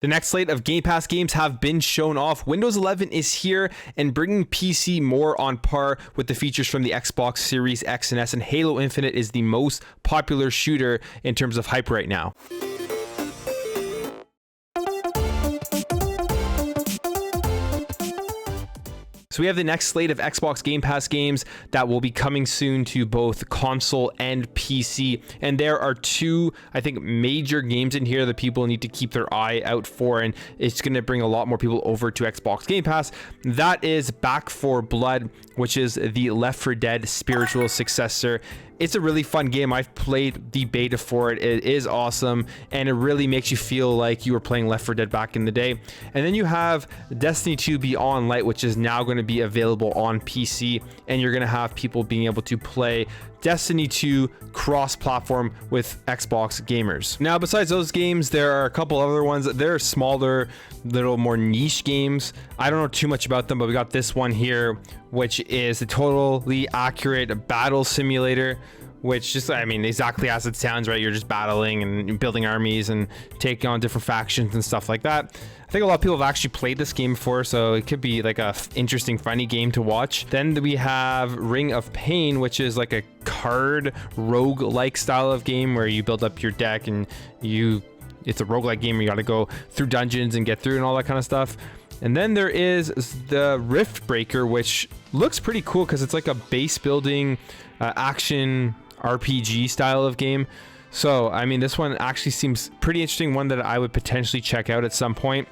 The next slate of Game Pass games have been shown off. Windows 11 is here and bringing PC more on par with the features from the Xbox Series X and S, and Halo Infinite is the most popular shooter in terms of hype right now. So we have the next slate of Xbox Game Pass games that will be coming soon to both console and PC. And there are two, I think, major games in here that people need to keep their eye out for, and it's going to bring a lot more people over to Xbox Game Pass. That is Back 4 Blood, which is the Left 4 Dead spiritual successor. It's a really fun game. I've played the beta for it. It is awesome, and it really makes you feel like you were playing Left 4 Dead back in the day. And then you have Destiny 2 Beyond Light, which is now going to be available on PC, and you're going to have people being able to play Destiny 2 cross-platform with Xbox gamers. Now, besides those games, there are a couple other ones. They're smaller, little more niche games. I don't know too much about them, but we got this one here, which is a totally accurate battle simulator, which just, I mean, exactly as it sounds, right? You're just battling and building armies and taking on different factions and stuff like that. I think a lot of people have actually played this game before, so it could be like a interesting, funny game to watch. Then we have Ring of Pain, which is like a card rogue-like style of game where you build up your deck and it's a roguelike game where you got to go through dungeons and get through and all that kind of stuff. And then there is the Rift Breaker, which looks pretty cool because it's like a base building action RPG style of game. So, I mean, this one actually seems pretty interesting, one that I would potentially check out at some point.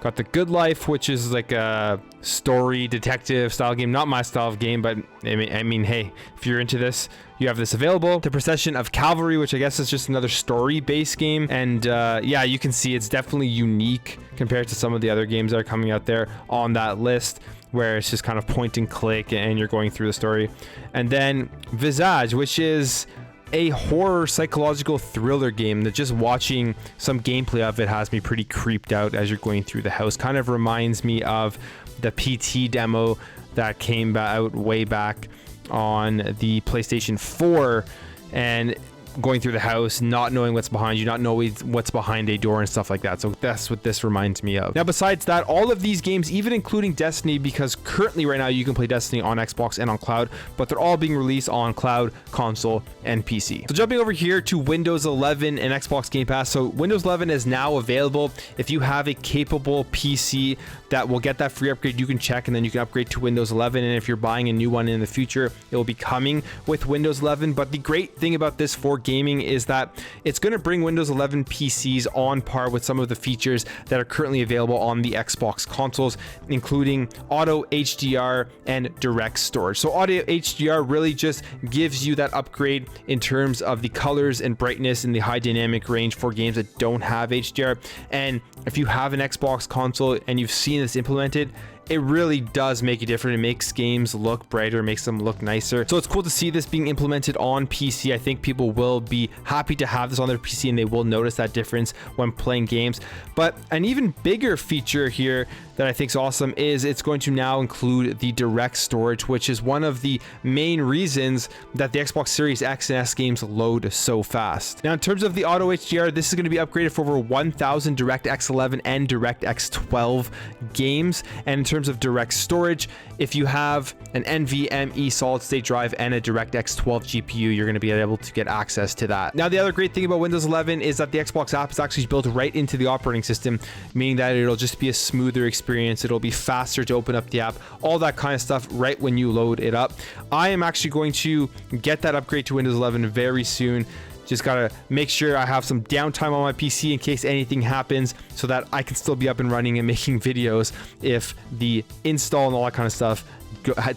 Got The Good Life, which is like a story detective style game. Not my style of game, but I mean, hey, if you're into this, you have this available. The Procession of Cavalry, which I guess is just another story-based game. And yeah, you can see it's definitely unique compared to some of the other games that are coming out there on that list, where it's just kind of point and click and you're going through the story. And then Visage, which is a horror psychological thriller game that just watching some gameplay of it has me pretty creeped out as you're going through the house. Kind of reminds me of the PT demo that came out way back on the PlayStation 4, and going through the house, not knowing what's behind you, not knowing what's behind a door and stuff like that. So that's what this reminds me of. Now, besides that, all of these games, even including Destiny, because currently right now you can play Destiny on Xbox and on cloud, but they're all being released on cloud, console, and PC. So jumping over here to Windows 11 and Xbox Game Pass. So Windows 11 is now available. If you have a capable PC that will get that free upgrade, you can check, and then you can upgrade to Windows 11. And if you're buying a new one in the future, it will be coming with Windows 11. But the great thing about this for gaming is that it's going to bring Windows 11 PCs on par with some of the features that are currently available on the Xbox consoles, including auto HDR and direct storage. So auto HDR really just gives you that upgrade in terms of the colors and brightness and the high dynamic range for games that don't have HDR. And if you have an Xbox console and you've seen this implemented, it really does make a difference. It makes games look brighter, makes them look nicer. So it's cool to see this being implemented on PC. I think people will be happy to have this on their PC, and they will notice that difference when playing games. But an even bigger feature here that I think is awesome is it's going to now include the direct storage, which is one of the main reasons that the Xbox Series X and S games load so fast. Now, in terms of the auto HDR, this is going to be upgraded for over 1,000 DirectX 11 and DirectX 12 games. And in terms of direct storage, if you have an NVMe solid state drive and a DirectX 12 GPU, you're going to be able to get access to that. Now, the other great thing about Windows 11 is that the Xbox app is actually built right into the operating system, meaning that it'll just be a smoother experience. It'll be faster to open up the app, all that kind of stuff right when you load it up. I am actually going to get that upgrade to Windows 11 very soon. Just gotta make sure I have some downtime on my PC in case anything happens, so that I can still be up and running and making videos if the install and all that kind of stuff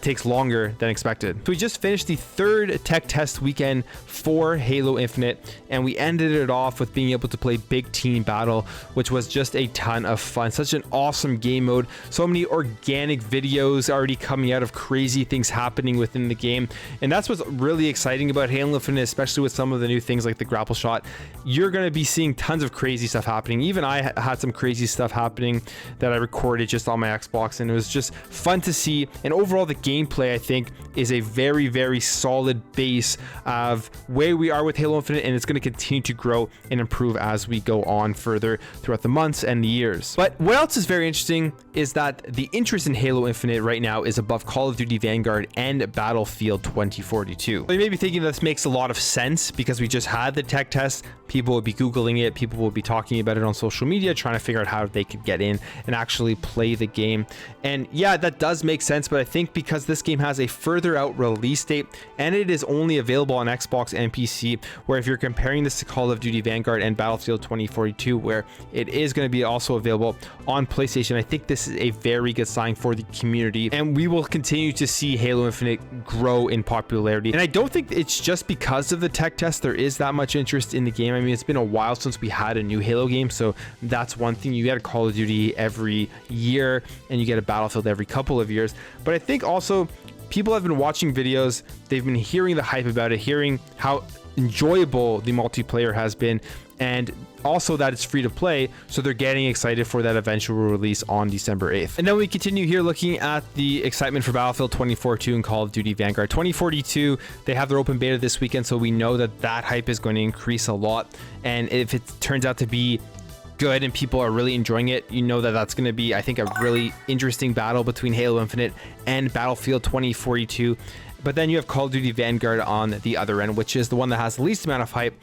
takes longer than expected. So we just finished the third tech test weekend for Halo Infinite, and we ended it off with being able to play Big Team Battle, which was just a ton of fun. Such an awesome game mode. So many organic videos already coming out of crazy things happening within the game. And that's what's really exciting about Halo Infinite, especially with some of the new things like the grapple shot. You're going to be seeing tons of crazy stuff happening. Even I had some crazy stuff happening that I recorded just on my Xbox, and it was just fun to see. And overall, the gameplay, I think, is a very, very solid base of where we are with Halo Infinite, and it's going to continue to grow and improve as we go on further throughout the months and the years. But what else is very interesting is that the interest in Halo Infinite right now is above Call of Duty Vanguard and Battlefield 2042. So you may be thinking this makes a lot of sense because we just had the tech test. People will be Googling it. People will be talking about it on social media, trying to figure out how they could get in and actually play the game. And yeah, that does make sense, but I think because this game has a further out release date and it is only available on Xbox and PC, where if you're comparing this to Call of Duty Vanguard and Battlefield 2042, where it is going to be also available on PlayStation, I think this is a very good sign for the community, and we will continue to see Halo Infinite grow in popularity. And I don't think it's just because of the tech test there is that much interest in the game. I mean, it's been a while since we had a new Halo game, so that's one thing. You get a Call of Duty every year and you get a Battlefield every couple of years, but I think also people have been watching videos, they've been hearing the hype about it, hearing how enjoyable the multiplayer has been, and also that it's free to play, so they're getting excited for that eventual release on December 8th. And then we continue here looking at the excitement for Battlefield 2042 and Call of Duty Vanguard 2042. They have their open beta this weekend, so we know that that hype is going to increase a lot, and if it turns out to be good and people are really enjoying it, you know that that's going to be, I think, a really interesting battle between Halo Infinite and Battlefield 2042. But then you have Call of Duty Vanguard on the other end, which is the one that has the least amount of hype.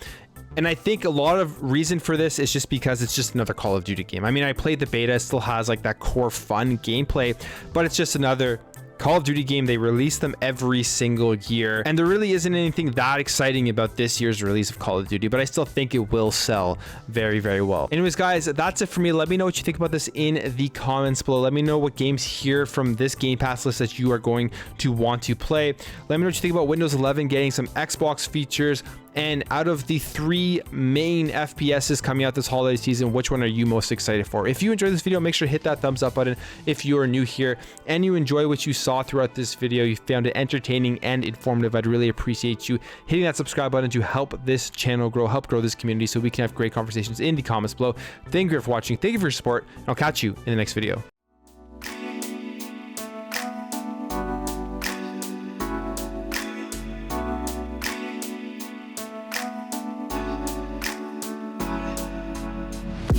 And I think a lot of reason for this is just because it's just another Call of Duty game. I mean, I played the beta, it still has like that core fun gameplay, but it's just another Call of Duty game. They release them every single year, and there really isn't anything that exciting about this year's release of Call of Duty, but I still think it will sell very, very well. Anyways, guys, that's it for me. Let me know what you think about this in the comments below. Let me know what games here from this Game Pass list that you are going to want to play. Let me know what you think about Windows 11 getting some Xbox features. And out of the 3 main FPSs coming out this holiday season, which one are you most excited for? If you enjoyed this video, make sure to hit that thumbs up button. If you are new here and you enjoy what you saw throughout this video, you found it entertaining and informative, I'd really appreciate you hitting that subscribe button to help this channel grow, help grow this community, so we can have great conversations in the comments below. Thank you for watching. Thank you for your support, and I'll catch you in the next video.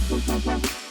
We'll be right back.